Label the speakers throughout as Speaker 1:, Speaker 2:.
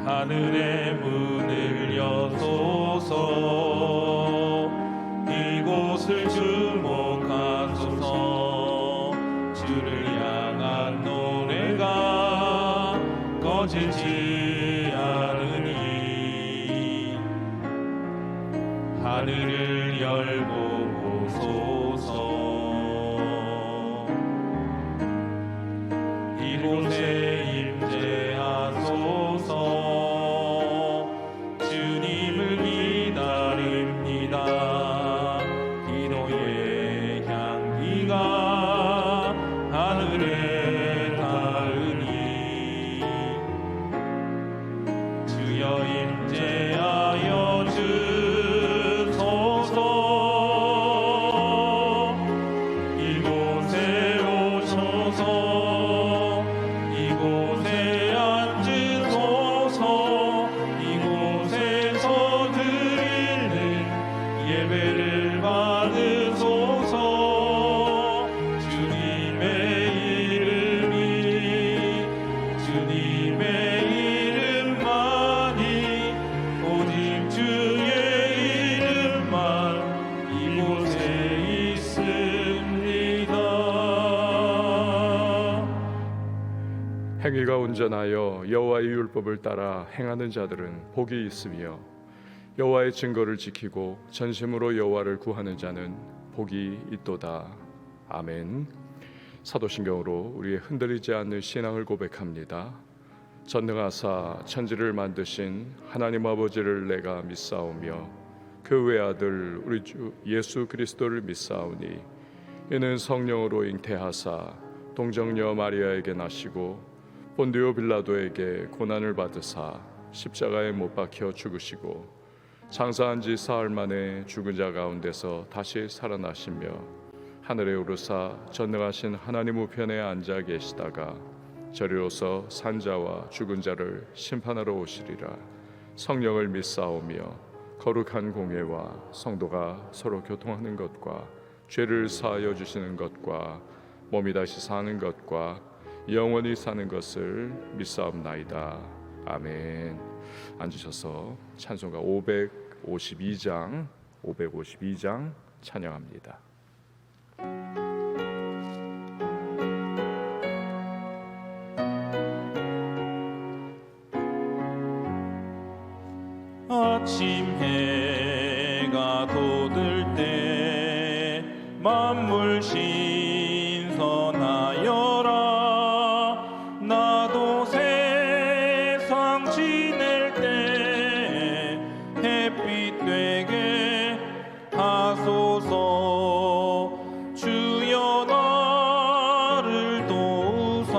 Speaker 1: 하늘의 문을 여소서. 이곳을 주목하소서. 주를 향한 노래가 꺼지지 않으니 하늘을 열고 보소서. 이곳에 임재하소서. 주님을 기다립니다. 기도의 향기가 하늘에 닿으니 주여 임재하여 주소서. 이곳에 오셔서 이곳에 앉으소서. 이곳에서 드리는 예배를 받으소서. 주님의 이름만이 오직 주의 이름만 이곳에 있습니다.
Speaker 2: 행위가 온전하여 여호와의 율법을 따라 행하는 자들은 복이 있으며 여호와의 증거를 지키고 전심으로 여호와를 구하는 자는 복이 있도다. 아멘. 사도신경으로 우리의 흔들리지 않는 신앙을 고백합니다. 전능하사 천지를 만드신 하나님 아버지를 내가 믿사오며 그 외아들 우리 주 예수 그리스도를 믿사오니 이는 성령으로 잉태하사 동정녀 마리아에게 나시고 본디오 빌라도에게 고난을 받으사 십자가에 못 박혀 죽으시고 장사한 지 사흘 만에 죽은 자 가운데서 다시 살아나시며 하늘에 오르사 전능하신 하나님 우편에 앉아 계시다가 저리로서 산자와 죽은 자를 심판하러 오시리라. 성령을 믿사오며 거룩한 공예와 성도가 서로 교통하는 것과 죄를 사하여 주시는 것과 몸이 다시 사는 것과 영원히 사는 것을 믿사옵나이다. 아멘. 앉으셔서 찬송가 552장 찬양합니다.
Speaker 1: 아침 해가 돋을 때 만물 신선하여라. 나도 세상 지낼 때 햇빛 되게 하소서. 주여 나를 도우사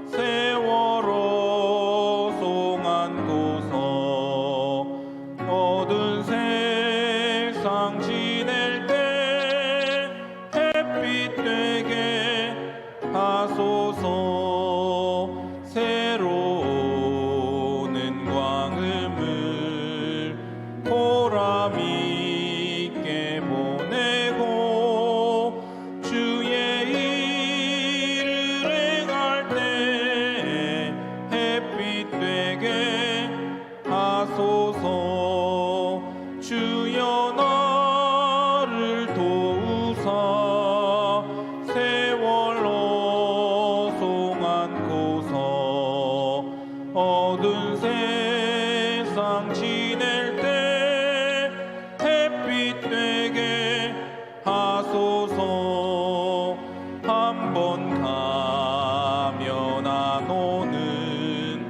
Speaker 1: 세월호 송안고서. 어두운 세상 지낼 때 햇빛 되게 하소서. 새로우는 광음을 보람 있게 보내고 주의 일을 행할 때 햇빛 되게 하소서. 주여 나를 도우사 세월호 송안고서. 어두운 세상 지낼 때 햇빛 되게 하소서. 한번 가면 안 오는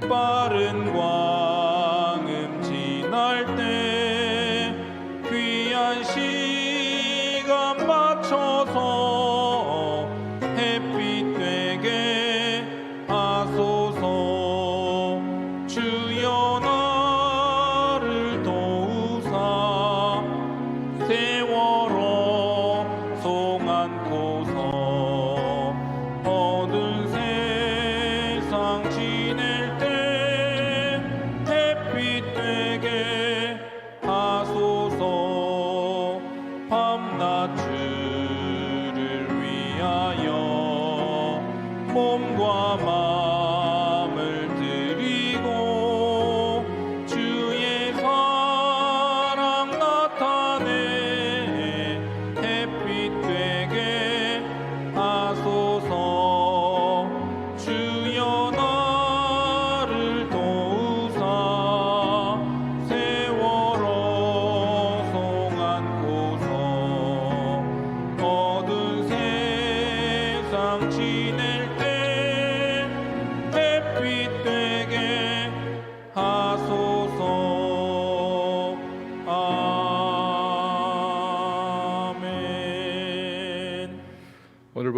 Speaker 1: 빠른 광음 지날 때 귀한 시간 맞춰서 햇빛 되게 하소서. 주여 나를 도우사 세월호 송안고서. 어두운 세상 지낼 때 햇빛 되게 하소서. 밤낮 주를 위하여 몸과 마음을 드리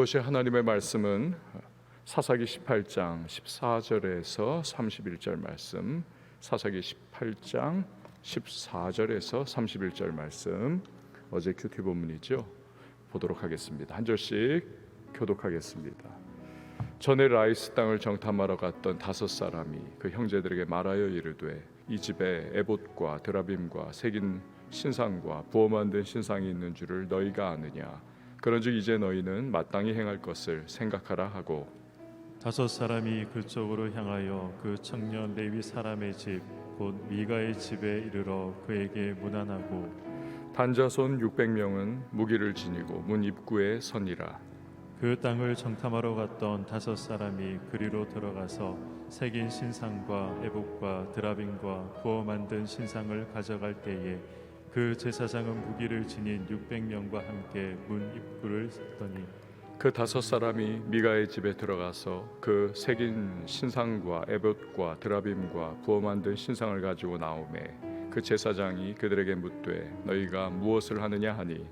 Speaker 2: 이곳이 하나님의 말씀은 사사기 18장 14절에서 31절 말씀, 사사기 18장 14절에서 31절 말씀, 어제 큐티 본문이죠. 보도록 하겠습니다. 한 절씩 교독하겠습니다. 전에 라이스 땅을 정탐하러 갔던 5사람이 그 형제들에게 말하여 이르되 이 집에 에봇과 드라빔과 새긴 신상과 부어 만든 신상이 있는 줄을 너희가 아느냐. 그런즉 이제 너희는 마땅히 행할 것을 생각하라 하고
Speaker 3: 5사람이 그쪽으로 향하여 그 청년 레위 사람의 집 곧 미가의 집에 이르러 그에게 문안하고
Speaker 2: 단자손 600명은 무기를 지니고 문 입구에 서니라.
Speaker 3: 그 땅을 정탐하러 갔던 5사람이 그리로 들어가서 새긴 신상과 에봇과 드라빔과 부어 만든 신상을 가져갈 때에 그 제사장은 무기를 지닌 600명과 함께 문 입구를 섰더니
Speaker 2: 그 5사람이 미가의 집에 들어가서 그 새긴 신상과 에봇과 드라빔과 부어 만든 신상을 가지고 나오매 그 제사장이 그들에게 묻되 너희가 무엇을 하느냐 하니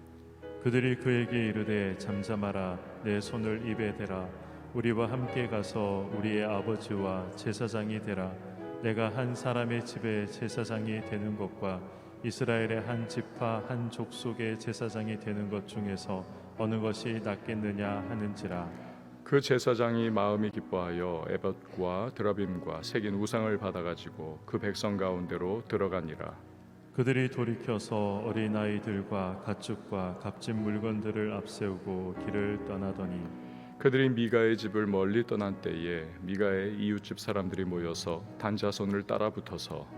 Speaker 3: 그들이 그에게 이르되 잠잠하라 내 손을 입에 대라 우리와 함께 가서 우리의 아버지와 제사장이 되라 내가 한 사람의 집에 제사장이 되는 것과 이스라엘의 한 지파 한 족속의 제사장이 되는 것 중에서 어느 것이 낫겠느냐 하는지라.
Speaker 2: 그 제사장이 마음이 기뻐하여 에봇과 드라빔과 새긴 우상을 받아가지고 그 백성 가운데로 들어가니라.
Speaker 3: 그들이 돌이켜서 어린아이들과 가축과 값진 물건들을 앞세우고 길을 떠나더니
Speaker 2: 그들이 미가의 집을 멀리 떠난 때에 미가의 이웃집 사람들이 모여서 단자손을 따라 붙어서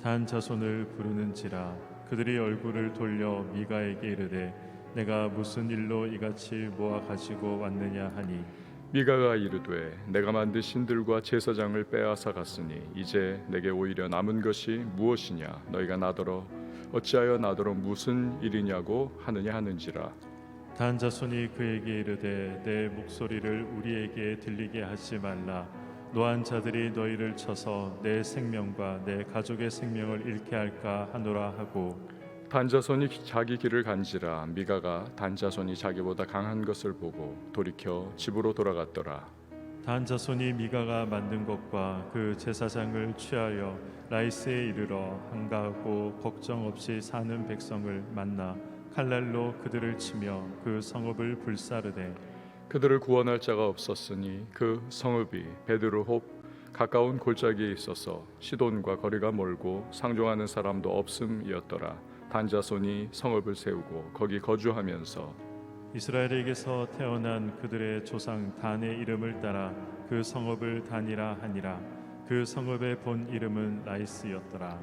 Speaker 3: 단 자손을 부르는지라. 그들이 얼굴을 돌려 미가에게 이르되 내가 무슨 일로 이같이 모아 가지고 왔느냐 하니
Speaker 2: 미가가 이르되 내가 만든 신들과 제사장을 빼앗아 갔으니 이제 내게 오히려 남은 것이 무엇이냐 너희가 나더러 어찌하여 나더러 무슨 일이냐고 하느냐 하는지라.
Speaker 3: 단 자손이 그에게 이르되 내 목소리를 우리에게 들리게 하지 말라. 노한 자들이 너희를 쳐서 내 생명과 내 가족의 생명을 잃게 할까 하노라 하고
Speaker 2: 단자손이 자기 길을 간지라. 미가가 단자손이 자기보다 강한 것을 보고 돌이켜 집으로 돌아갔더라.
Speaker 3: 단 자손이 미가가 만든 것과 그 제사장을 취하여 라이스에 이르러 한가하고 걱정 없이 사는 백성을 만나 칼날로 그들을 치며 그 성읍을 불사르되
Speaker 2: 그들을 구원할 자가 없었으니 그 성읍이 베드르홉 가까운 골짜기에 있어서 시돈과 거리가 멀고 상종하는 사람도 없음이었더라. 단자손이 성읍을 세우고 거기 거주하면서
Speaker 3: 이스라엘에게서 태어난 그들의 조상 단의 이름을 따라 그 성읍을 단이라 하니라. 그 성읍의 본 이름은 라이스였더라.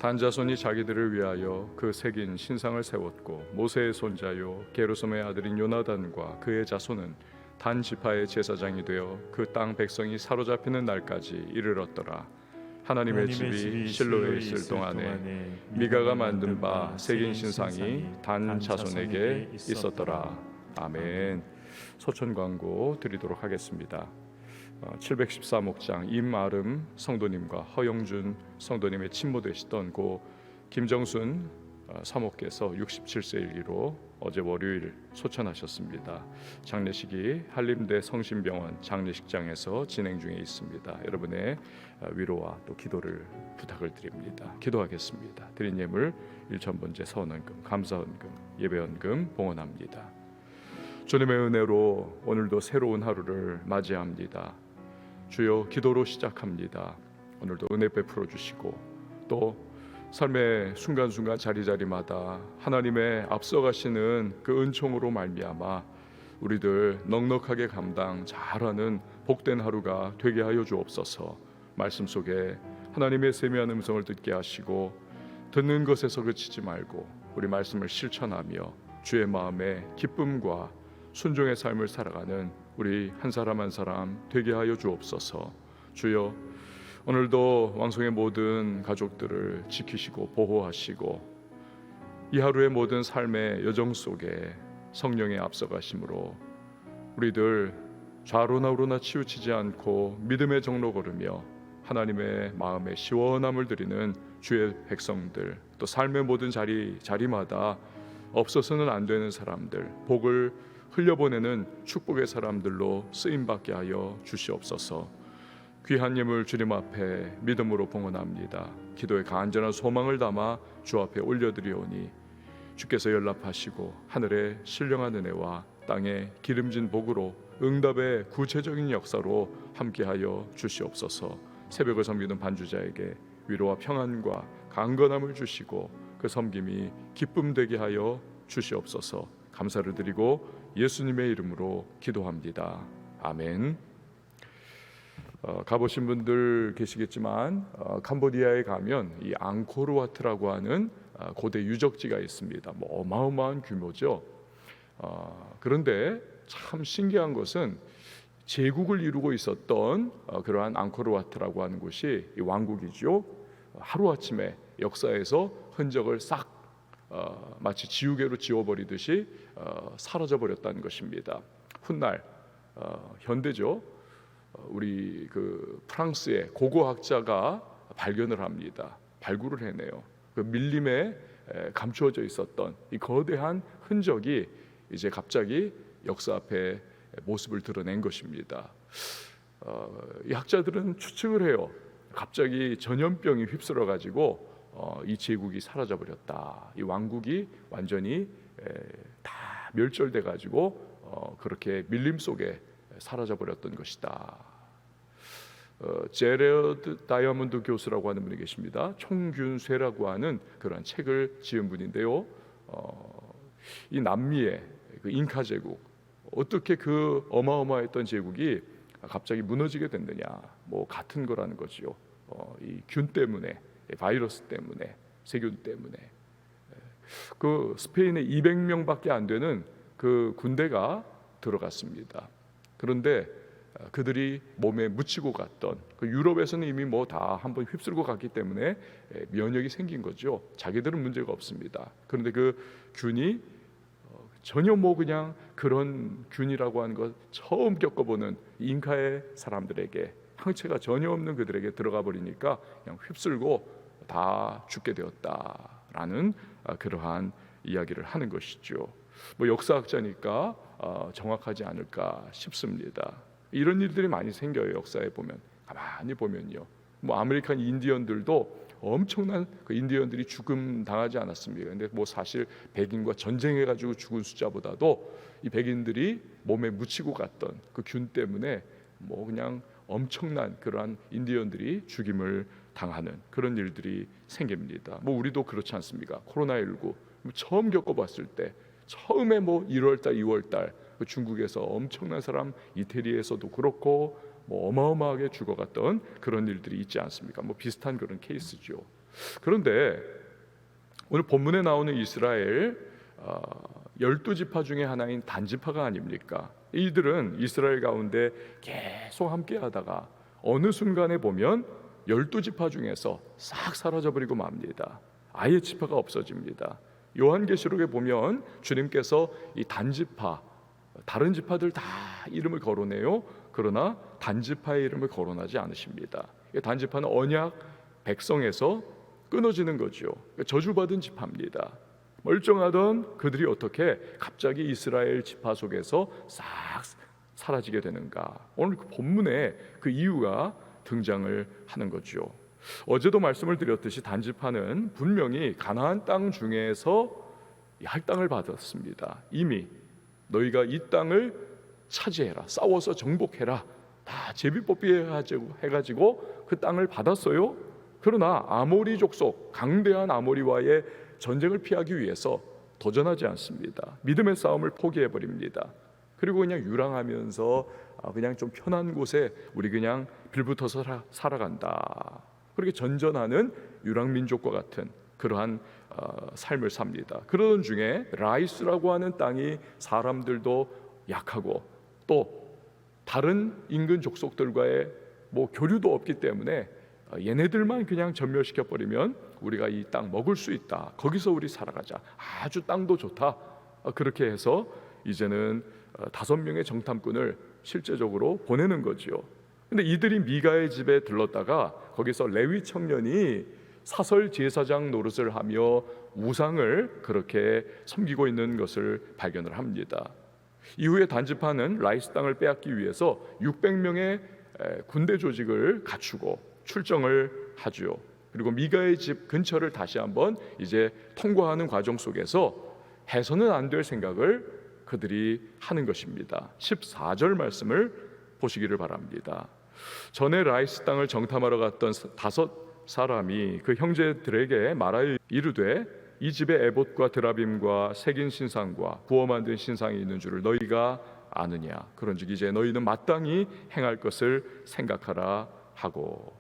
Speaker 2: 단자손이 자기들을 위하여 그 새긴 신상을 세웠고 모세의 손자요 게르솜의 아들인 요나단과 그의 자손은 단 지파의 제사장이 되어 그 땅 백성이 사로잡히는 날까지 이르렀더라. 하나님의 집이 실로에 있을 동안에 미가가 만든 바 새긴 신상이 단 자손에게 있었더라. 아멘. 소천 광고 드리도록 하겠습니다. 714목장 임아름 성도님과 허영준 성도님의 친모 되시던 고 김정순 사모께서 67세이기로 어제 월요일 소천하셨습니다. 장례식이 한림대 성심병원 장례식장에서 진행 중에 있습니다. 여러분의 위로와 또 기도를 부탁을 드립니다. 기도하겠습니다. 드린 예물 1,000번째 서원헌금, 감사헌금, 예배헌금 봉헌합니다. 주님의 은혜로 오늘도 새로운 하루를 맞이합니다. 주여 기도로 시작합니다. 오늘도 은혜 베풀어 주시고 또 삶의 순간순간 자리자리마다 하나님의 앞서가시는 그 은총으로 말미암아 우리들 넉넉하게 감당 잘하는 복된 하루가 되게 하여 주옵소서. 말씀 속에 하나님의 세미한 음성을 듣게 하시고 듣는 것에서 그치지 말고 우리 말씀을 실천하며 주의 마음에 기쁨과 순종의 삶을 살아가는 우리 한 사람 한 사람 되게 하여 주옵소서. 주여 오늘도 왕성의 모든 가족들을 지키시고 보호하시고 이 하루의 모든 삶의 여정 속에 성령의 앞서가심으로 우리들 좌로나 우로나 치우치지 않고 믿음의 정로 걸으며 하나님의 마음에 시원함을 드리는 주의 백성들, 또 삶의 모든 자리마다 없어서는 안 되는 사람들, 복을 흘려보내는 축복의 사람들로 쓰임받게 하여 주시옵소서. 귀한 예물 주님 앞에 믿음으로 봉헌합니다. 기도에 간절한 소망을 담아 주 앞에 올려드리오니 주께서 연락하시고 하늘의 신령한 은혜와 땅의 기름진 복으로 응답의 구체적인 역사로 함께하여 주시옵소서. 새벽을 섬기는 반주자에게 위로와 평안과 강건함을 주시고 그 섬김이 기쁨 되게 하여 주시옵소서. 감사를 드리고 예수님의 이름으로 기도합니다. 아멘. 가보신 분들 계시겠지만 캄보디아에 가면 이 앙코르와트라고 하는 고대 유적지가 있습니다. 뭐 어마어마한 규모죠. 그런데 참 신기한 것은 제국을 이루고 있었던 그러한 앙코르와트라고 하는 곳이 이 왕국이죠. 하루아침에 역사에서 흔적을 싹 마치 지우개로 지워버리듯이 사라져버렸다는 것입니다. 훗날 현대죠. 우리 그 프랑스의 고고학자가 발견을 합니다. 발굴을 해내요. 그 밀림에 감추어져 있었던 이 거대한 흔적이 이제 갑자기 역사 앞에 모습을 드러낸 것입니다. 이 학자들은 추측을 해요. 갑자기 전염병이 휩쓸어 가지고 이 제국이 사라져 버렸다. 이 왕국이 완전히 다 멸절돼 가지고 그렇게 밀림 속에 사라져 버렸던 것이다. 제레드 다이아몬드 교수라고 하는 분이 계십니다. 총균쇠라고 하는 그런 책을 지은 분인데요. 이 남미의 그 잉카 제국, 어떻게 그 어마어마했던 제국이 갑자기 무너지게 됐느냐, 뭐 같은 거라는 거지요. 이 균 때문에, 바이러스 때문에, 세균 때문에. 그 스페인에 200명밖에 안 되는 그 군대가 들어갔습니다. 그런데 그들이 몸에 묻히고 갔던 그 유럽에서는 이미 뭐 다 한번 휩쓸고 갔기 때문에 면역이 생긴 거죠. 자기들은 문제가 없습니다. 그런데 그 균이 전혀 뭐 그냥 그런 균이라고 하는 것 처음 겪어보는 잉카의 사람들에게, 항체가 전혀 없는 그들에게 들어가 버리니까 그냥 휩쓸고 다 죽게 되었다라는 그러한 이야기를 하는 것이죠. 뭐 역사학자니까 정확하지 않을까 싶습니다. 이런 일들이 많이 생겨요. 역사에 보면, 가만히 보면요. 뭐 아메리칸 인디언들도 엄청난 그 인디언들이 죽음 당하지 않았습니까? 근데 뭐 사실 백인과 전쟁해가지고 죽은 숫자보다도 이 백인들이 몸에 묻히고 갔던 그 균 때문에 뭐 그냥 엄청난 그러한 인디언들이 죽임을 당하는 그런 일들이 생깁니다. 뭐 우리도 그렇지 않습니까? 코로나19 처음 겪어봤을 때, 처음에 뭐 1월달, 2월달 그 중국에서 엄청난 사람, 이태리에서도 그렇고 뭐 어마어마하게 죽어갔던 그런 일들이 있지 않습니까? 뭐 비슷한 그런 케이스죠. 그런데 오늘 본문에 나오는 이스라엘 12지파 중에 하나인 단지파가 아닙니까? 이들은 이스라엘 가운데 계속 함께하다가 어느 순간에 보면 12지파 중에서 싹 사라져버리고 맙니다. 아예 지파가 없어집니다. 요한계시록에 보면 주님께서 이 단지파, 다른 지파들 다 이름을 거론해요. 그러나 단지파의 이름을 거론하지 않으십니다. 단지파는 언약 백성에서 끊어지는 거죠. 저주받은 지파입니다. 멀쩡하던 그들이 어떻게 갑자기 이스라엘 지파 속에서 싹 사라지게 되는가? 오늘 그 본문에 그 이유가 등장을 하는 거죠. 어제도 말씀을 드렸듯이 단지파는 분명히 가나안 땅 중에서 할당을 받았습니다. 이미 너희가 이 땅을 차지해라, 싸워서 정복해라, 다 제비뽑기 해가지고 그 땅을 받았어요. 그러나 아모리 족속, 강대한 아모리와의 전쟁을 피하기 위해서 도전하지 않습니다. 믿음의 싸움을 포기해버립니다. 그리고 그냥 유랑하면서 그냥 좀 편한 곳에 우리 그냥 빌붙어서 살아간다, 그렇게 전전하는 유랑민족과 같은 그러한 삶을 삽니다. 그러던 중에 라이스라고 하는 땅이 사람들도 약하고 또 다른 인근 족속들과의 뭐 교류도 없기 때문에 얘네들만 그냥 전멸시켜버리면 우리가 이 땅 먹을 수 있다, 거기서 우리 살아가자, 아주 땅도 좋다, 그렇게 해서 이제는 5명의 정탐꾼을 실제적으로 보내는 거지요. 근데 이들이 미가의 집에 들렀다가 거기서 레위 청년이 사설 제사장 노릇을 하며 우상을 그렇게 섬기고 있는 것을 발견을 합니다. 이후에 단지파는 라이스 땅을 빼앗기 위해서 600명의 군대 조직을 갖추고 출정을 하죠. 그리고 미가의 집 근처를 다시 한번 이제 통과하는 과정 속에서 해서는 안 될 생각을 그들이 하는 것입니다. 14절 말씀을 보시기를 바랍니다. 전에 라이스 땅을 정탐하러 갔던 5 사람이 그 형제들에게 말하여 이르되 이 집에 에봇과 드라빔과 새긴 신상과 부어 만든 신상이 있는 줄을 너희가 아느냐. 그런즉 이제 너희는 마땅히 행할 것을 생각하라 하고,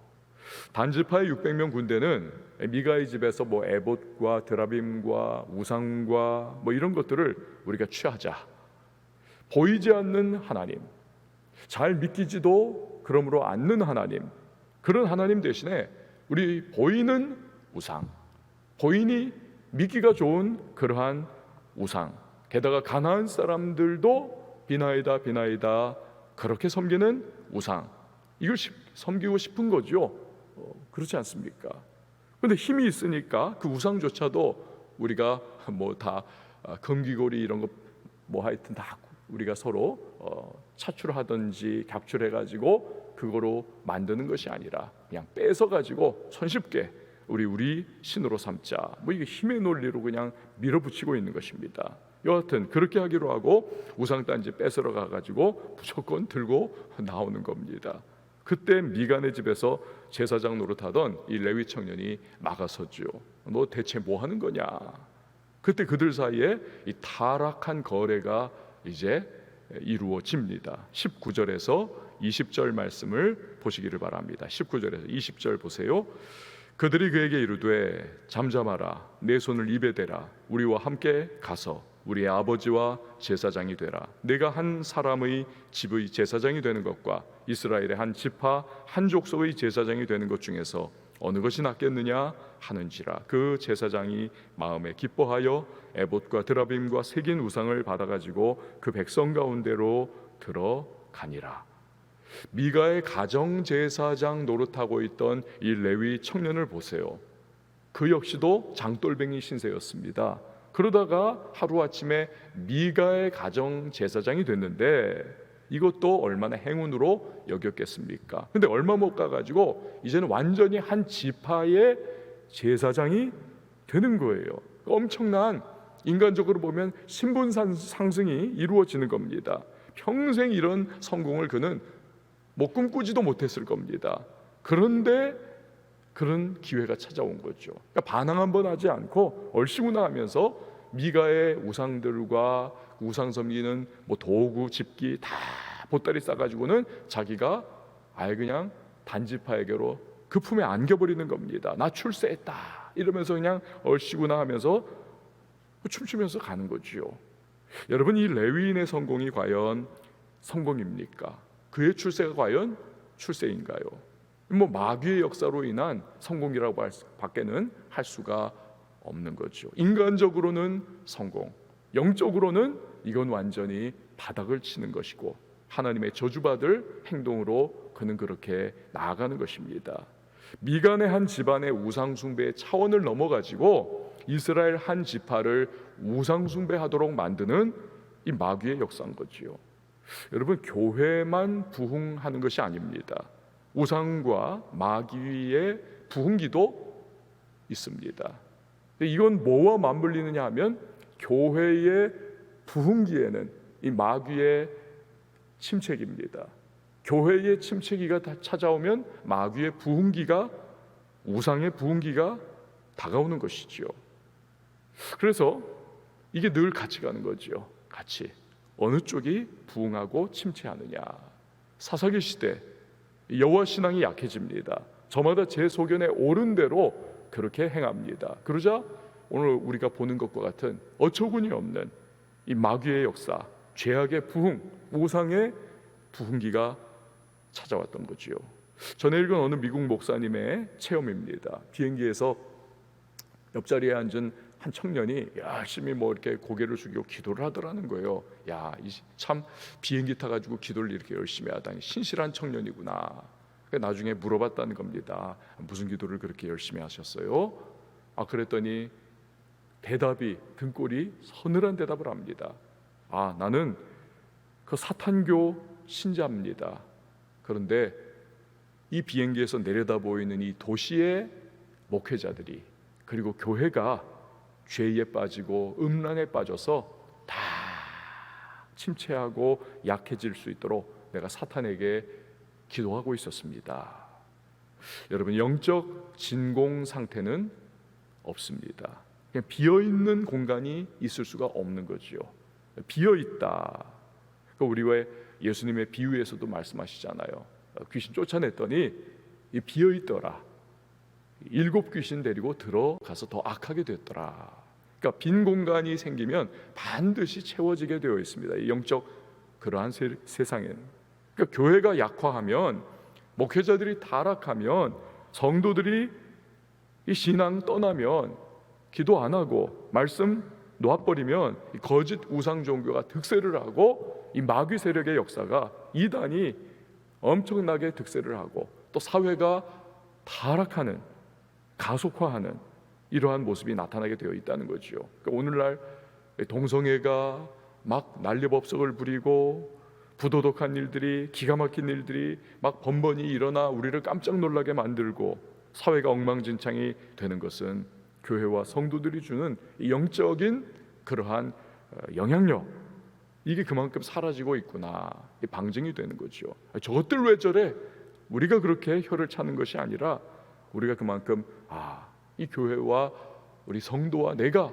Speaker 2: 단지파의 600명 군대는 미가의 집에서 뭐 에봇과 드라빔과 우상과 뭐 이런 것들을 우리가 취하자, 보이지 않는 하나님, 잘 믿기지도 그러므로 않는 하나님, 그런 하나님 대신에 우리 보이는 우상, 보이니 믿기가 좋은 그러한 우상, 게다가 가나안 사람들도 비나이다 그렇게 섬기는 우상, 이걸 섬기고 싶은 거죠. 그렇지 않습니까? 그런데 힘이 있으니까 그 우상조차도 우리가 뭐 다 금귀고리 이런 거 뭐 하여튼 다 우리가 서로 차출하든지 격출해가지고 그거로 만드는 것이 아니라 그냥 뺏어가지고 손쉽게 우리 신으로 삼자, 뭐 이게 힘의 논리로 그냥 밀어붙이고 있는 것입니다. 여하튼 그렇게 하기로 하고 우상단지 뺏으러 가가지고 무조건 들고 나오는 겁니다. 그때 미간의 집에서 제사장 노릇하던 이 레위 청년이 막아섰죠. 너 대체 뭐 하는 거냐? 그때 그들 사이에 이 타락한 거래가 이제 이루어집니다. 19절에서 20절 말씀을 보시기를 바랍니다. 19절에서 20절 보세요. 그들이 그에게 이르되 잠잠하라, 내 손을 입에 대라, 우리와 함께 가서 우리의 아버지와 제사장이 되라. 내가 한 사람의 집의 제사장이 되는 것과 이스라엘의 한 지파 한 족속의 제사장이 되는 것 중에서 어느 것이 낫겠느냐 하는지라. 그 제사장이 마음에 기뻐하여 에봇과 드라빔과 새긴 우상을 받아가지고 그 백성 가운데로 들어가니라. 미가의 가정 제사장 노릇하고 있던 이 레위 청년을 보세요. 그 역시도 장돌뱅이 신세였습니다. 그러다가 하루아침에 미가의 가정 제사장이 됐는데 이것도 얼마나 행운으로 여겼겠습니까? 근데 얼마 못 가가지고 이제는 완전히 한 지파의 제사장이 되는 거예요. 엄청난, 인간적으로 보면 신분 상승이 이루어지는 겁니다. 평생 이런 성공을 그는 뭐 꿈꾸지도 못했을 겁니다. 그런데 그런 기회가 찾아온 거죠. 그러니까 반항 한번 하지 않고 얼씨구나 하면서 미가의 우상들과 우상 섬기는 뭐 도구, 집기 다 보따리 싸가지고는 자기가 아예 그냥 단지파에게로 그 품에 안겨버리는 겁니다. 나 출세했다 이러면서 그냥 얼씨구나 하면서 춤추면서 가는 거지요. 여러분, 이 레위인의 성공이 과연 성공입니까? 그의 출세가 과연 출세인가요? 뭐 마귀의 역사로 인한 성공이라고 밖에는 할 수가 없는 거죠. 인간적으로는 성공, 영적으로는 이건 완전히 바닥을 치는 것이고 하나님의 저주받을 행동으로 그는 그렇게 나아가는 것입니다. 미간의 한 집안의 우상숭배의 차원을 넘어가지고 이스라엘 한 지파를 우상숭배하도록 만드는 이 마귀의 역사인 거지요. 여러분, 교회만 부흥하는 것이 아닙니다. 우상과 마귀의 부흥기도 있습니다. 이건 뭐와 맞물리느냐 하면 교회의 부흥기에는 이 마귀의 침체기입니다. 교회의 침체기가 찾아오면 마귀의 부흥기가, 우상의 부흥기가 다가오는 것이지요. 그래서 이게 늘 같이 가는 거지요. 같이 어느 쪽이 부흥하고 침체하느냐. 사사기 시대 여호와 신앙이 약해집니다. 저마다 제 소견에 옳은 대로 그렇게 행합니다. 그러자 오늘 우리가 보는 것과 같은 어처구니 없는 이 마귀의 역사, 죄악의 부흥, 우상의 부흥기가 찾아왔던 거지요. 전에 읽은 어느 미국 목사님의 체험입니다. 비행기에서 옆자리에 앉은 한 청년이 열심히 뭐 이렇게 고개를 숙이고 기도를 하더라는 거예요. 야, 참 비행기 타가지고 기도를 이렇게 열심히 하다니 신실한 청년이구나. 나중에 물어봤다는 겁니다. 무슨 기도를 그렇게 열심히 하셨어요? 그랬더니 대답이, 등골이 서늘한 대답을 합니다. 나는 그 사탄교 신자입니다. 그런데 이 비행기에서 내려다 보이는 이 도시의 목회자들이, 그리고 교회가 죄에 빠지고 음란에 빠져서 다 침체하고 약해질 수 있도록 내가 사탄에게 기도하고 있었습니다. 여러분, 영적 진공 상태는 없습니다. 그냥 비어있는 공간이 있을 수가 없는 거죠. 비어있다. 우리 왜 예수님의 비유에서도 말씀하시잖아요. 귀신 쫓아냈더니 이 비어있더라. 7 귀신 데리고 들어가서 더 악하게 됐더라. 그러니까 빈 공간이 생기면 반드시 채워지게 되어 있습니다. 이 영적 그러한 세상에는. 그러니까 교회가 약화하면, 목회자들이 타락하면, 성도들이 이 신앙 떠나면, 기도 안 하고 말씀 놓아버리면 이 거짓 우상 종교가 득세를 하고 이 마귀 세력의 역사가, 이단이 엄청나게 득세를 하고 또 사회가 타락하는, 가속화하는 이러한 모습이 나타나게 되어 있다는 거죠. 그러니까 오늘날 동성애가 막 난리법석을 부리고 부도덕한 일들이, 기가 막힌 일들이 막 번번이 일어나 우리를 깜짝 놀라게 만들고 사회가 엉망진창이 되는 것은 교회와 성도들이 주는 영적인 그러한 영향력, 이게 그만큼 사라지고 있구나, 방증이 되는 거죠. 저것들 왜 저래? 우리가 그렇게 혀를 차는 것이 아니라 우리가 그만큼 이 교회와 우리 성도와 내가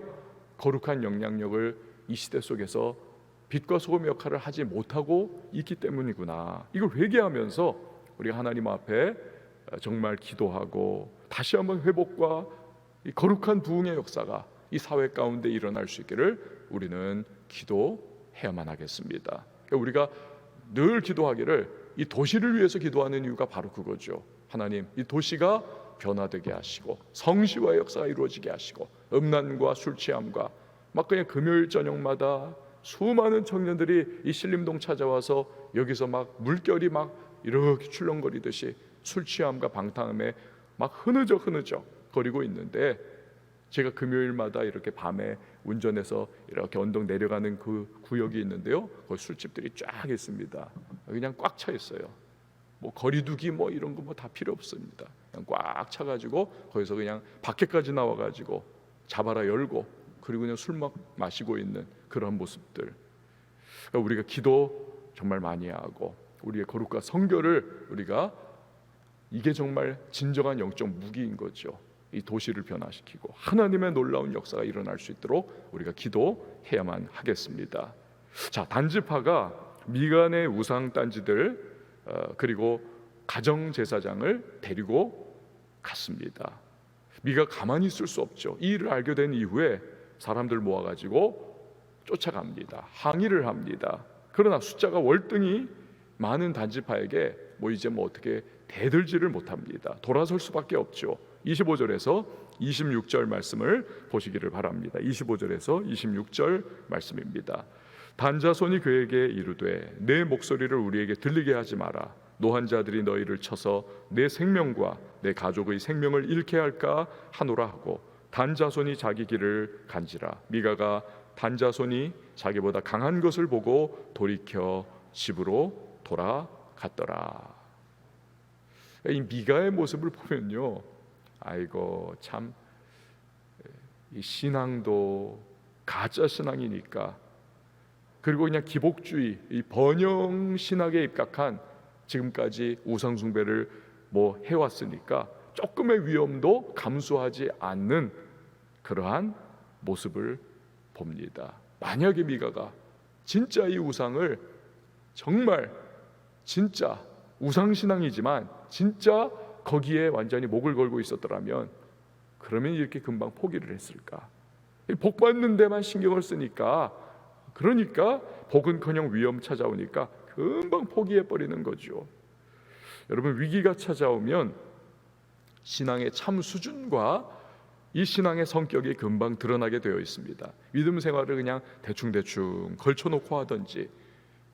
Speaker 2: 거룩한 영향력을 이 시대 속에서 빛과 소금 역할을 하지 못하고 있기 때문이구나. 이걸 회개하면서 우리가 하나님 앞에 정말 기도하고 다시 한번 회복과 이 거룩한 부흥의 역사가 이 사회 가운데 일어날 수 있기를 우리는 기도해야만 하겠습니다. 그러니까 우리가 늘 기도하기를, 이 도시를 위해서 기도하는 이유가 바로 그거죠. 하나님, 이 도시가 변화되게 하시고 성시와의 역사가 이루어지게 하시고, 음란과 술 취함과 막 그냥 금요일 저녁마다 수많은 청년들이 이 신림동 찾아와서 여기서 막 물결이 막 이렇게 출렁거리듯이 술 취함과 방탕함에 막 흐느적 거리고 있는데, 제가 금요일마다 이렇게 밤에 운전해서 이렇게 언덕 내려가는 그 구역이 있는데요, 거기 술집들이 쫙 있습니다. 그냥 꽉 차 있어요. 뭐 거리두기 뭐 이런 거 뭐 다 필요 없습니다. 그냥 꽉 차가지고 거기서 그냥 밖에까지 나와가지고 자바라 열고, 그리고 그냥 술 막 마시고 있는 그런 모습들. 그러니까 우리가 기도 정말 많이 하고 우리의 거룩과 성결을 우리가, 이게 정말 진정한 영적 무기인 거죠. 이 도시를 변화시키고 하나님의 놀라운 역사가 일어날 수 있도록 우리가 기도해야만 하겠습니다. 자, 단지파가 미간의 우상 딴지들 그리고 가정 제사장을 데리고 갔습니다. 미가 가만히 있을 수 없죠. 이 일을 알게 된 이후에 사람들 모아가지고 쫓아갑니다. 항의를 합니다. 그러나 숫자가 월등히 많은 단지파에게 이제 어떻게 대들지를 못합니다. 돌아설 수밖에 없죠. 25절에서 26절 말씀을 보시기를 바랍니다. 25절에서 26절 말씀입니다. 단자손이 그에게 이르되 내 목소리를 우리에게 들리게 하지 마라. 노한 자들이 너희를 쳐서 내 생명과 내 가족의 생명을 잃게 할까 하노라 하고, 단자손이 자기 길을 간지라. 미가가 단자손이 자기보다 강한 것을 보고 돌이켜 집으로 돌아갔더라. 이 미가의 모습을 보면요, 아이고 참, 이 신앙도 가짜 신앙이니까, 그리고 그냥 기복주의, 이 번영 신학에 입각한 지금까지 우상 숭배를 해왔으니까 조금의 위험도 감수하지 않는 그러한 모습을 봅니다. 만약에 미가가 진짜 이 우상을, 정말 진짜 우상신앙이지만 진짜 거기에 완전히 목을 걸고 있었더라면, 그러면 이렇게 금방 포기를 했을까? 복 받는 데만 신경을 쓰니까, 그러니까 복은커녕 위험 찾아오니까 금방 포기해버리는 거죠. 여러분, 위기가 찾아오면 신앙의 참 수준과 이 신앙의 성격이 금방 드러나게 되어 있습니다. 믿음 생활을 그냥 대충 걸쳐놓고 하든지,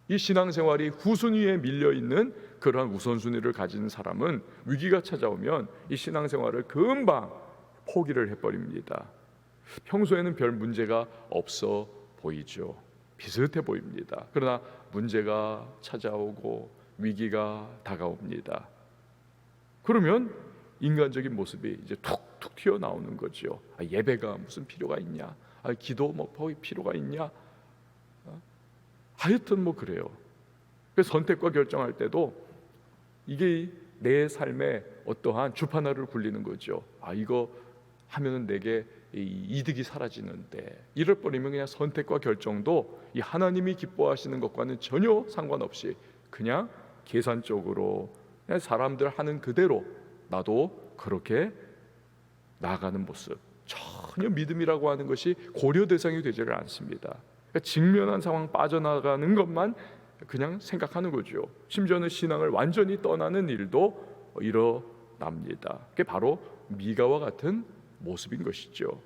Speaker 2: 이 신앙생활이 후순위에 밀려있는 그러한 우선순위를 가진 사람은 위기가 찾아오면 이 신앙생활을 금방 포기를 해버립니다. 평소에는 별 문제가 없어 보이죠. 비슷해 보입니다. 그러나 문제가 찾아오고 위기가 다가옵니다. 그러면 인간적인 모습이 이제 툭툭 튀어나오는 거죠. 예배가 무슨 필요가 있냐? 기도 뭐 필요가 있냐? 하여튼 뭐 그래요. 그래서 선택과 결정할 때도 이게 내 삶에 어떠한 주판화를 굴리는 거죠. 이거 하면은 내게 이득이 사라지는데, 이럴 뻔이면 그냥 선택과 결정도 이 하나님이 기뻐하시는 것과는 전혀 상관없이 그냥 계산적으로 그냥 사람들 하는 그대로 나도 그렇게 나아가는 모습, 전혀 믿음이라고 하는 것이 고려 대상이 되지를 않습니다. 그러니까 직면한 상황 빠져나가는 것만 그냥 생각하는 거죠. 심지어는 신앙을 완전히 떠나는 일도 일어납니다. 그게 바로 미가와 같은 모습인 것이죠.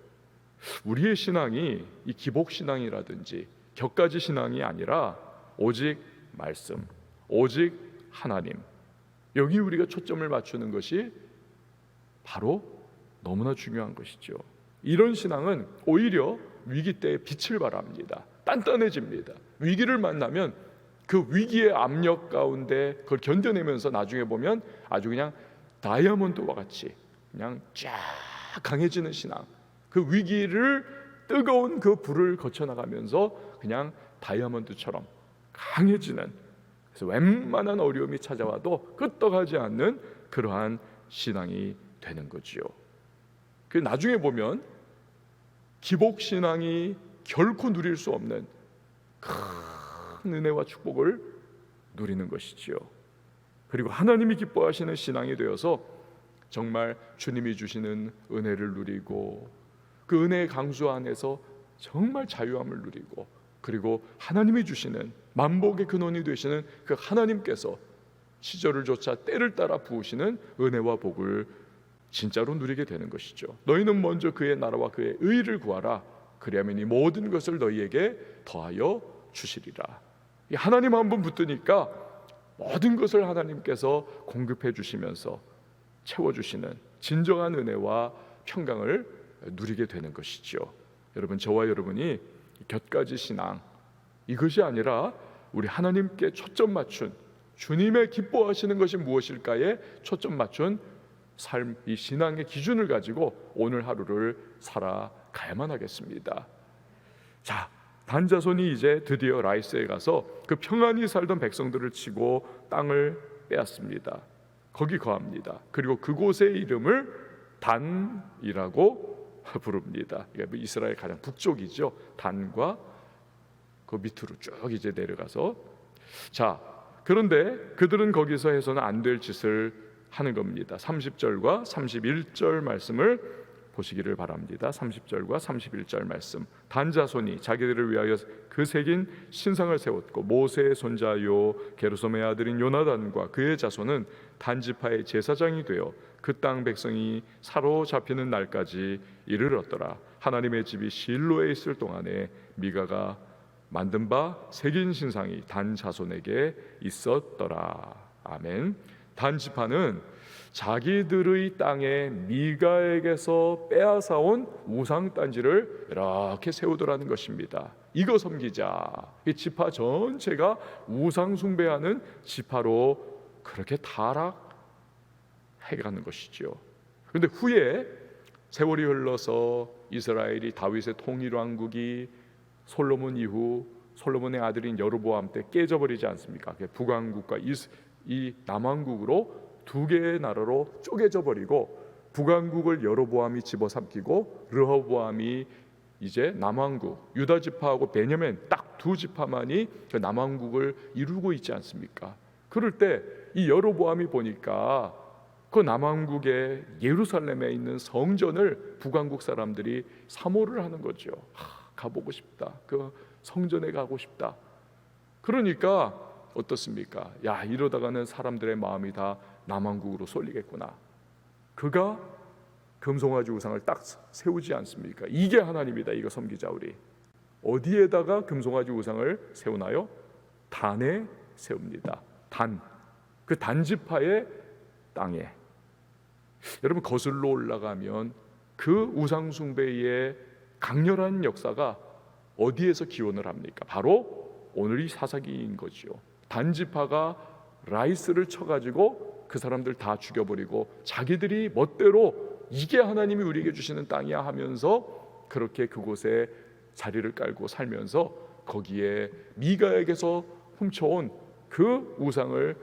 Speaker 2: 우리의 신앙이 이 기복 신앙이라든지 격가지 신앙이 아니라 오직 말씀, 오직 하나님, 여기 우리가 초점을 맞추는 것이 바로 너무나 중요한 것이죠. 이런 신앙은 오히려 위기 때에 빛을 발합니다. 단단해집니다. 위기를 만나면 그 위기의 압력 가운데 그걸 견뎌내면서 나중에 보면 아주 그냥 다이아몬드와 같이 그냥 쫙 강해지는 신앙, 그 위기를 뜨거운 그 불을 거쳐나가면서 그냥 다이아몬드처럼 강해지는, 그래서 웬만한 어려움이 찾아와도 끄떡하지 않는 그러한 신앙이 되는 거지요. 그 나중에 보면 기복 신앙이 결코 누릴 수 없는 큰 은혜와 축복을 누리는 것이지요. 그리고 하나님이 기뻐하시는 신앙이 되어서 정말 주님이 주시는 은혜를 누리고 그 은혜의 강수 안에서 정말 자유함을 누리고, 그리고 하나님이 주시는 만복의 근원이 되시는 그 하나님께서 시절을 조차 때를 따라 부으시는 은혜와 복을 진짜로 누리게 되는 것이죠. 너희는 먼저 그의 나라와 그의 의를 구하라. 그리하면 이 모든 것을 너희에게 더하여 주시리라. 하나님 한 분 붙으니까 모든 것을 하나님께서 공급해 주시면서 채워주시는 진정한 은혜와 평강을 누리게 되는 것이죠. 여러분, 저와 여러분이 곁가지 신앙, 이것이 아니라 우리 하나님께 초점 맞춘, 주님의 기뻐하시는 것이 무엇일까에 초점 맞춘 삶, 이 신앙의 기준을 가지고 오늘 하루를 살아가야만 하겠습니다. 자, 단자손이 이제 드디어 라이스에 가서 그 평안히 살던 백성들을 치고 땅을 빼앗습니다. 거기 거합니다. 그리고 그곳의 이름을 단이라고 부릅니다. 이스라엘 가장 북쪽이죠. 단과 그 밑으로 쭉 이제 내려가서, 자, 그런데 그들은 거기서 해서는 안 될 짓을 하는 겁니다. 30절과 31절 말씀을 보시기를 바랍니다. 30절과 31절 말씀. 단자손이 자기들을 위하여 그 새긴 신상을 세웠고 모세의 손자요 게르솜의 아들인 요나단과 그의 자손은 단지파의 제사장이 되어 그 땅 백성이 사로잡히는 날까지 이르렀더라. 하나님의 집이 실로에 있을 동안에 미가가 만든 바 새긴 신상이 단 자손에게 있었더라. 아멘. 단지파는 자기들의 땅에 미가에게서 빼앗아온 우상 단지를 이렇게 세우더라는 것입니다. 이거 섬기자. 이 지파 전체가 우상 숭배하는 지파로 그렇게 타락해가는 것이죠. 그런데 후에 세월이 흘러서 이스라엘이 다윗의 통일왕국이 솔로몬 이후 솔로몬의 아들인 여로보암 때 깨져버리지 않습니까? 북왕국과 이 남왕국으로 두 개의 나라로 쪼개져 버리고 북왕국을 여로보암이 집어삼키고 르호보암이 이제 남왕국, 유다 지파하고 베냐민 딱 두 지파만이 그 남왕국을 이루고 있지 않습니까? 그럴 때 이 여로보암이 보니까 그 남왕국의 예루살렘에 있는 성전을 북왕국 사람들이 사모를 하는 거죠. 가보고 싶다. 그 성전에 가고 싶다. 그러니까 어떻습니까? 야, 이러다가는 사람들의 마음이 다 남왕국으로 쏠리겠구나. 그가 금송아지 우상을 딱 세우지 않습니까? 이게 하나님이다. 이거 섬기자 우리. 어디에다가 금송아지 우상을 세우나요? 단에 세웁니다. 단. 그 단지파의 땅에. 여러분, 거슬러 올라가면 그 우상 숭배의 강렬한 역사가 어디에서 기원을 합니까? 바로 오늘이 사사기인 거죠. 단지파가 라이스를 쳐가지고 그 사람들 다 죽여버리고 자기들이 멋대로 이게 하나님이 우리에게 주시는 땅이야 하면서 그렇게 그곳에 자리를 깔고 살면서 거기에 미가에게서 훔쳐온 그 우상을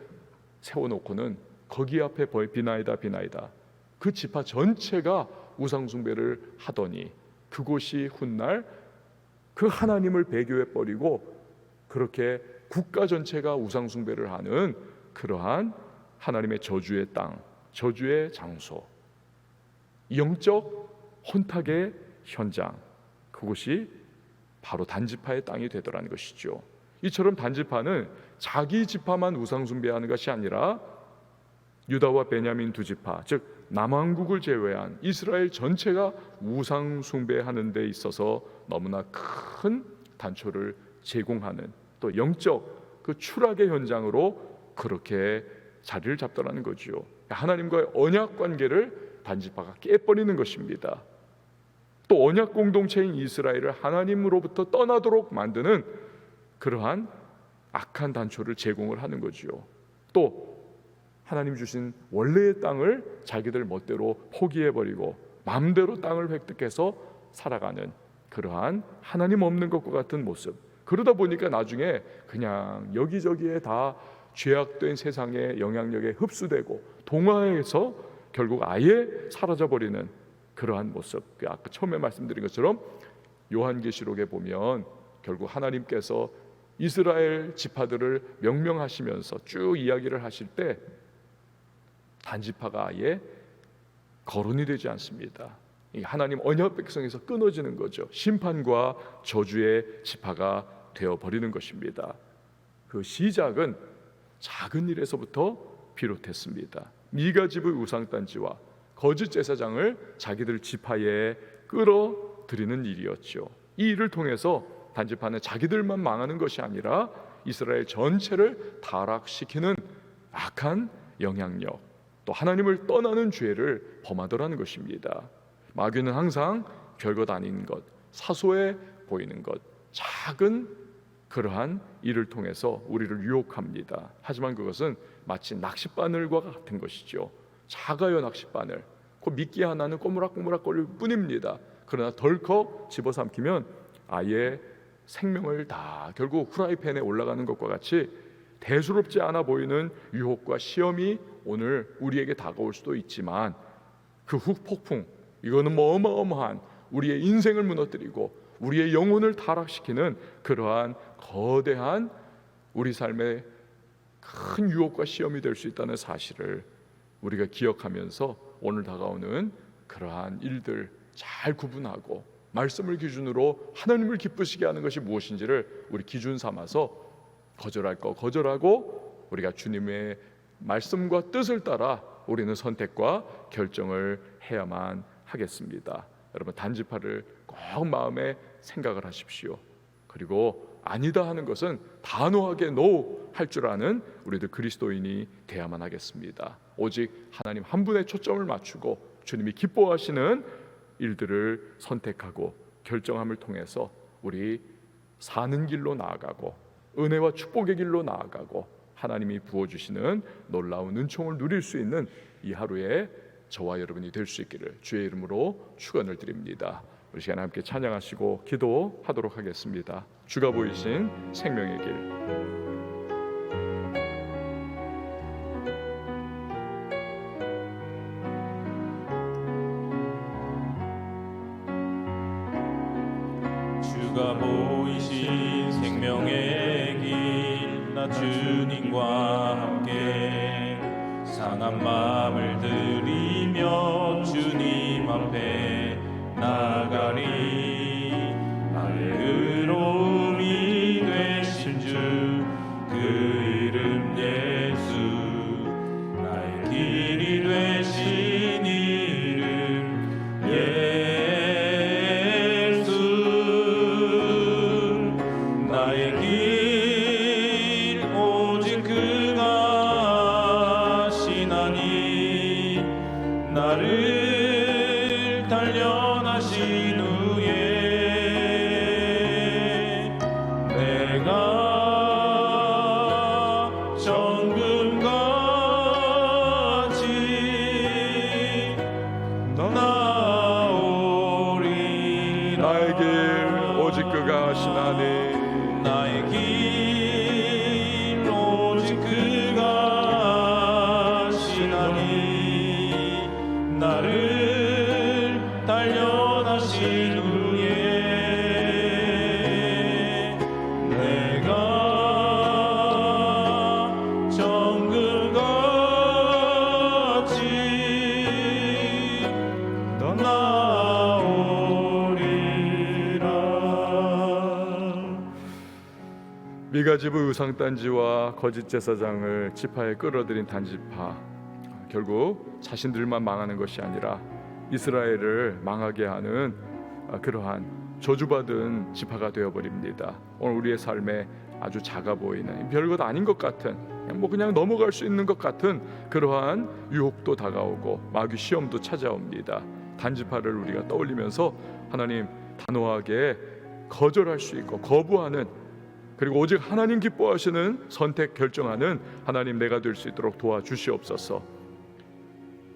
Speaker 2: 세워놓고는 거기 앞에 비나이다 비나이다 그 지파 전체가 우상 숭배를 하더니 그곳이 훗날 그 하나님을 배교해 버리고 그렇게 국가 전체가 우상 숭배를 하는 그러한 하나님의 저주의 땅, 저주의 장소, 영적 혼탁의 현장, 그곳이 바로 단지파의 땅이 되더라는 것이죠. 이처럼 단지파는 자기 지파만 우상 숭배하는 것이 아니라 유다와 베냐민 두 지파, 즉 남왕국을 제외한 이스라엘 전체가 우상 숭배하는 데 있어서 너무나 큰 단초를 제공하는 또 영적 그 추락의 현장으로 그렇게 자리를 잡더라는 거죠. 하나님과의 언약 관계를 단지파가 깨버리는 것입니다. 또 언약 공동체인 이스라엘을 하나님으로부터 떠나도록 만드는 그러한 악한 단초를 제공을 하는 거지요. 또 하나님 주신 원래의 땅을 자기들 멋대로 포기해버리고 마음대로 땅을 획득해서 살아가는 그러한 하나님 없는 것과 같은 모습. 그러다 보니까 나중에 그냥 여기저기에 다 죄악된 세상의 영향력에 흡수되고 동화에서 결국 아예 사라져버리는 그러한 모습. 아까 처음에 말씀드린 것처럼 요한계시록에 보면 결국 하나님께서 이스라엘 지파들을 명명하시면서 쭉 이야기를 하실 때 단지파가 아예 거론이 되지 않습니다. 하나님 언약 백성에서 끊어지는 거죠. 심판과 저주의 지파가 되어버리는 것입니다. 그 시작은 작은 일에서부터 비롯했습니다. 미가 집의 우상단지와 거짓 제사장을 자기들 지파에 끌어들이는 일이었죠. 이 일을 통해서 단지파는 자기들만 망하는 것이 아니라 이스라엘 전체를 타락시키는 악한 영향력, 또 하나님을 떠나는 죄를 범하더라는 것입니다. 마귀는 항상 별것 아닌 것, 사소해 보이는 것, 작은 그러한 일을 통해서 우리를 유혹합니다. 하지만 그것은 마치 낚싯바늘과 같은 것이죠. 작아요 낚싯바늘. 그 미끼 하나는 꼬무락꼬무락 거릴 뿐입니다. 그러나 덜컥 집어삼키면 아예 생명을 다 결국 후라이팬에 올라가는 것과 같이 대수롭지 않아 보이는 유혹과 시험이 오늘 우리에게 다가올 수도 있지만 그 후폭풍, 이거는 뭐 어마어마한 우리의 인생을 무너뜨리고 우리의 영혼을 타락시키는 그러한 거대한 우리 삶의 큰 유혹과 시험이 될 수 있다는 사실을 우리가 기억하면서 오늘 다가오는 그러한 일들 잘 구분하고 말씀을 기준으로 하나님을 기쁘시게 하는 것이 무엇인지를 우리 기준 삼아서 거절할 거 거절하고 우리가 주님의 말씀과 뜻을 따라 우리는 선택과 결정을 해야만 하겠습니다. 여러분 단지파를 꼭 마음에 생각을 하십시오. 그리고 아니다 하는 것은 단호하게 NO 할 줄 아는 우리들 그리스도인이 돼야만 하겠습니다. 오직 하나님 한 분에 초점을 맞추고 주님이 기뻐하시는 일들을 선택하고 결정함을 통해서 우리 사는 길로 나아가고 은혜와 축복의 길로 나아가고 하나님이 부어주시는 놀라운 은총을 누릴 수 있는 이 하루에 저와 여러분이 될 수 있기를 주의 이름으로 축원을 드립니다. 우리 시간 함께 찬양하시고 기도하도록 하겠습니다. 주가 보이신 생명의 길.
Speaker 1: 주가 보이신 생명의 길, 나 주님과 함께 상한 마음을 들이며 주님 앞에 나가리. 나의 의로움이 되신 주 그 이름 예수, 나의 길이 되신 이름 예수. 나의 길 오직 그가 하시나니 나를 단련하신 후에 나를 단련하신 후에 내가 정금같이 나오리라.
Speaker 2: 미가지브 우상 단지와 거짓 제사장을 지파에 끌어들인 단지파, 결국 자신들만 망하는 것이 아니라 이스라엘을 망하게 하는 그러한 저주받은 지파가 되어버립니다. 오늘 우리의 삶에 아주 작아 보이는 별것 아닌 것 같은 그냥 넘어갈 수 있는 것 같은 그러한 유혹도 다가오고 마귀 시험도 찾아옵니다. 단지파를 우리가 떠올리면서 하나님 단호하게 거절할 수 있고 거부하는, 그리고 오직 하나님 기뻐하시는 선택 결정하는 하나님 내가 될 수 있도록 도와주시옵소서.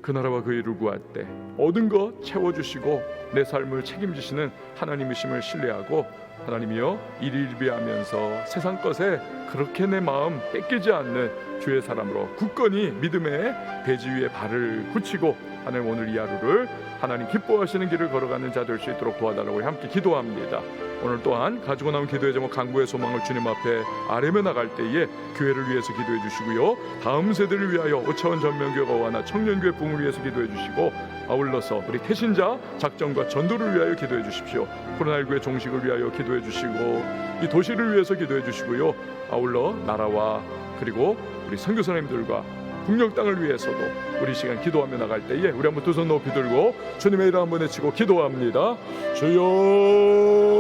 Speaker 2: 그 나라와 그 일을 구할 때 얻은 것 채워주시고 내 삶을 책임지시는 하나님이심을 신뢰하고, 하나님이여 일일비하면서 세상 것에 그렇게 내 마음 뺏기지 않는 주의 사람으로 굳건히 믿음의 대지 위에 발을 굳히고 하나님 오늘 이 하루를 하나님 기뻐하시는 길을 걸어가는 자 될 수 있도록 도와달라고 함께 기도합니다. 오늘 또한 가지고 남은 기도의 제목 강구의 소망을 주님 앞에 아뢰며 나갈 때에 교회를 위해서 기도해 주시고요, 다음 세대를 위하여 오차원 전면교회가 완화 청년교회 부흥을 위해서 기도해 주시고, 아울러서 우리 태신자 작전과 전도를 위하여 기도해 주십시오. 코로나19의 종식을 위하여 기도해 주시고 이 도시를 위해서 기도해 주시고요, 아울러 나라와 그리고 우리 선교사님들과 북녘 땅을 위해서도 우리 시간 기도하며 나갈 때에 우리 한번 두 손 높이 들고 주님의 이름 한번 외치고 기도합니다. 주여